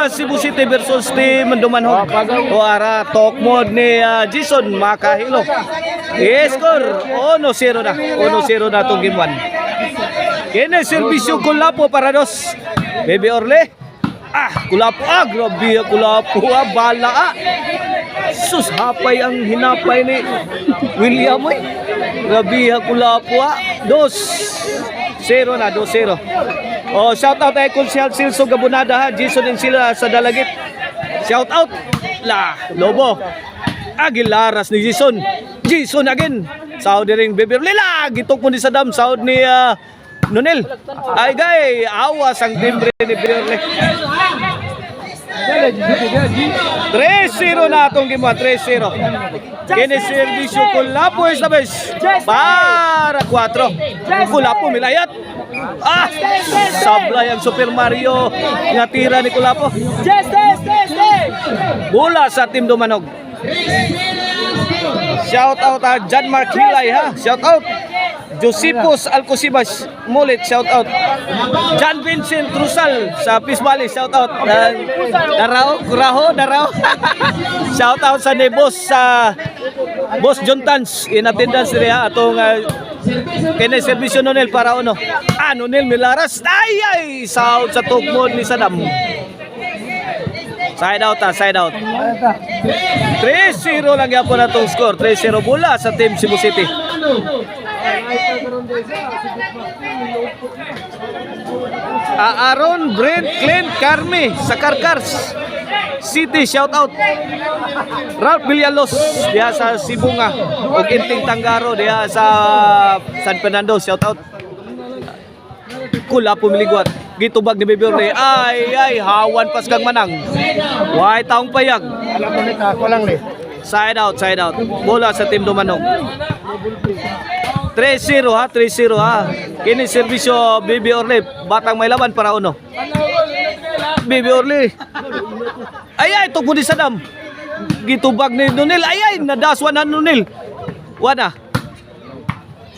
Cebu City versus Team Dumanhog. O ara talk mode ni Jason Makahilo. I-score 1-0 na. 1-0 na itong game 1. Kini serbisyo Kulapo para dos. Baby Orle. Kulapo. Grabe Kulapo. Bala. Sus, hapay ang hinapay ni William. Grabe Kulapo. 2-0 na. 2-0. Shout out kay Konsyal Silso Gabunada ha. Jason din sila sa Dalagit. Shout out. Lobo. Aguilaras ni Jason. Jason again. Saudi ring Beverly. Gitok mo ni Saddam. Saud ni Nonel. Ay gay. Awas ang timbre ni Beverly. 3-0 na itong game 1. 3-0. Kini servisyo Kulapo estabes para 4. Kulapo milayat. Sablay ang Super Mario nga tira ni Kulapo. Bola sa Team Dumanhog. Shout out John Mark Hilay ha. Shout out Josipos Alcosibas Mulit, shout out John Vincent Trusal sa Peace Valley, shout out Darao shout out sa Nebos sa Boss John Tans in attendance niya atong kene servisyo Nonel para uno. Nonel Milaras ay shout sa talk mode ni Saddam. Side out. 3-0 lang yapon atong score. 3-0 bola sa Team Cebu City. Aaron, Brent, Clint, Carmi sa Karkars City, shout out. Ralph Villalos diya sa Sibunga ug Inting Tangaro diya sa San Fernando, shout out. Kulapo miligwat gitubag ni Beberle. Ay hawan pas kang manang. Way taong payag. Side out. Bola sa Team Dumanhog. 3-0 ha. Kini servisyo Baby Orle. Batang may laban para uno. Baby Orle. Ay ito po ni Saddam. Gitubag ni Nonel. Ay nadaswan na Nonel.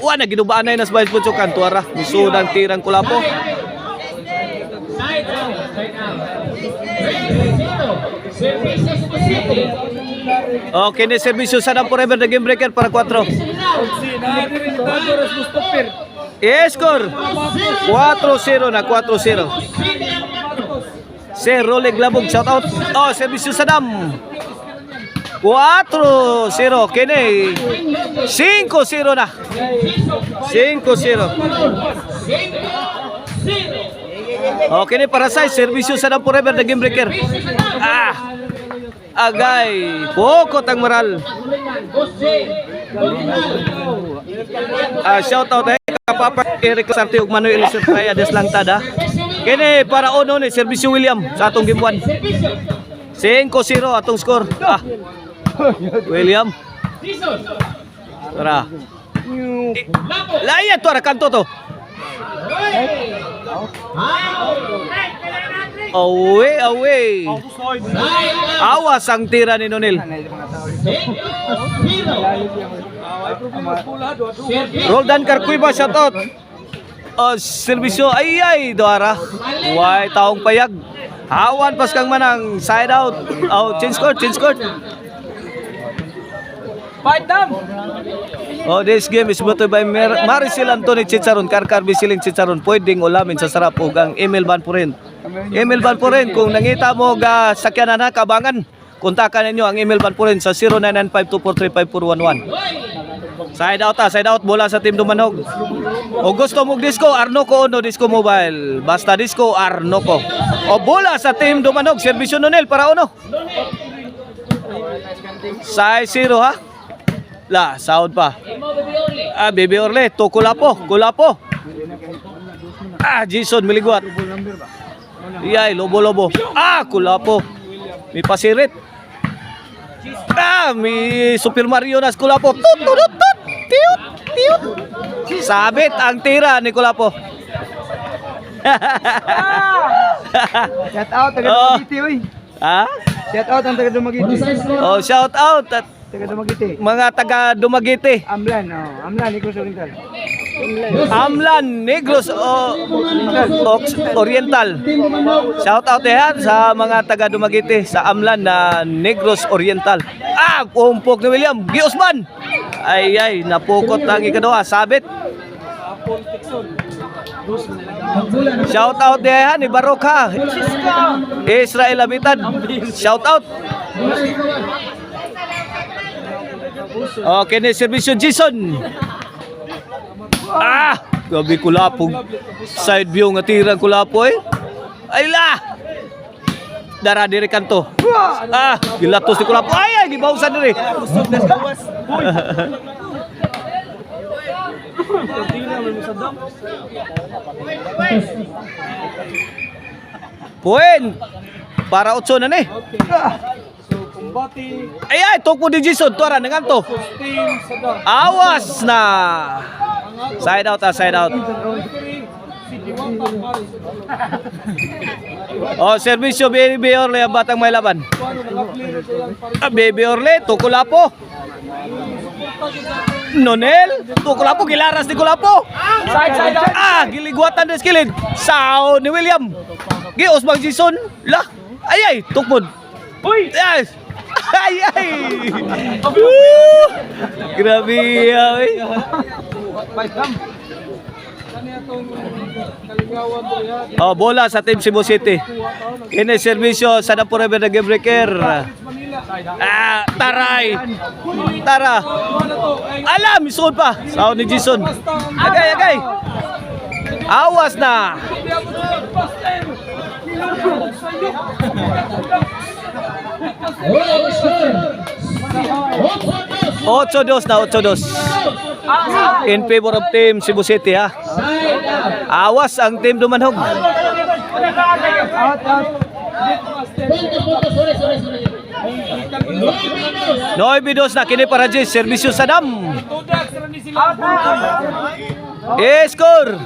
Wana ginubaan na sa Bayas Putukan. Tuara misudang tirang Kulapo. Okay, ni servisyo Saddam Forever the game breaker para 4. Score 4-0 na. 4-0. Sir Roleg Labog, shout out. Servisyo Saddam 4-0. Kini 5-0 na. 5-0. Okay ni para sa servisyo Saddam Forever the game breaker. Agay pokot ang moral. Shout out kapapa Eric Sarte ug Manuel Eliseo Deslantada. Kini para uno ni servisyo William sa atong game 1. 5-0 atong score. William. Tara. Laya to ara kanto to. Away. Awas ang tira ni Nonel. Roldan Carcuiba, shout out. Servisyo ay doara. Way taong payag. Hawan pas kang manang. Side out. Change court. Fight them. This game is brought to you by Maricel Anthony Chicharon, Karkar Bisiling Chicharon. Pwedeng ulamin sa sarap ug ang Emil Van Puren. Kung nangita mo ga sakyanan na Kabangan, kontakan ninyo ang Emil Van Puren sa 0995243541. Side out bola sa Team Dumanhog. O gusto mo disco Arnoco no disco mobile. Basta disco Arnoco. O bola sa Team Dumanhog, servisyo Nonel para uno. 6-0 ha. Sound pa. Baby Orle, to Kulapo. Jason miligwat. Lobo. Kulapo. May pasirit. May Super Mario nas Kulapo. Tiut. Sabit ang tira ni Kulapo. Shout out taga Dumaguete oy. Shout out ang taga Dumaguete. Shout out at taga Dumaguete. mga taga Dumaguete. Amlan iko sa Oriental. Amlan Negros Oriental. Shout out yan sa mga taga Dumaguete sa Amlan na Negros Oriental. Umpok ni William Giusman. Ay, napukot ang ikadua, sabit. Shout out yan ni Baroka. Israel Abitan. Shout out. Okay, ni Servisyo Jason. Gabi kulapog. Side view nga tirang kulapo eh. Ay la. Dara diri kanto. Gilatos ni kulapo. Ay, gibawsan diri. Puin. Para 8 na ni. Ay, tukpo di Jason. Tuara na kanto. Awas na. Side out, side out. Servisyo Baby Orle ang batang may laban. Baby Orle, Tukulapo. Nonel, Tukulapo, gilaras ni Kulapo. Side out. Giligwatan des kilid. Sao ni William. Gios bang Jason. Lah. Ay, tukmod. Uy. Yes. Ay. Grabe ay. Bola sa Team Cebu City. Ini servisyo sa Napore na game breaker. Taray. Tara. Alam, isod pa. Sao ni Jason. Agay. Awas na. Ocho dos in favor of Team Cebu City ha. Awas ang Team Dumanhog. Noy bidos na kini para Jis servisyo Sadam. Score.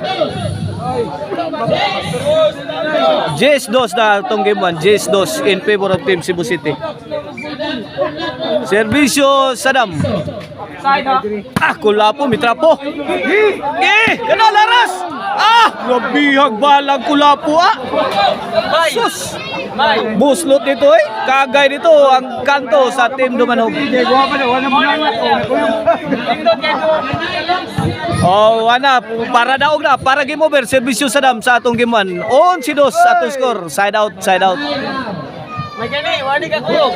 Jis dos na itong game 1. Jis dos in favor of Team Cebu City. Servisyo Sadam. Kulapo, mitrapo. Kana laras. Grabihag balang Kulapo Sus. Buslot dito Kagay dito ang kanto sa Team Dumanhog. Wana para daog na para game over servisyo Sadam sa atong game 1. 11-2 atong score. Side out. May gani, wani ka kuyog.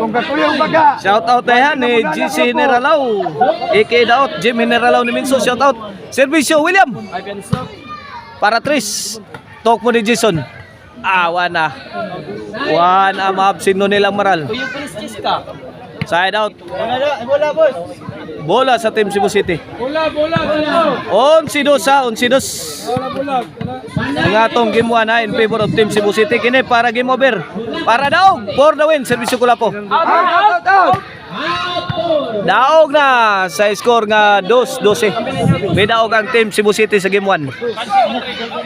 Kung kakuyong baga. Shout out na yan ni GC Generalaw. A.K. Daot, Jim Generalaw ni Minso. Shout out. Servisyo William. Para Tris. Talk mo ni Jason. Wana. Maabsin no nilang maral. Kuyog pinis ka. Side out. Bola, boss. Bola sa Team Cebu City. Bola. 11-2 Bola. Ang atong game 1 in favor of Team Cebu City. Kini para game over. Para daog. For the win. Servisyo Kulapo. Out. Daog na sa score nga 2-12. May daog ang Team Cebu City sa game 1.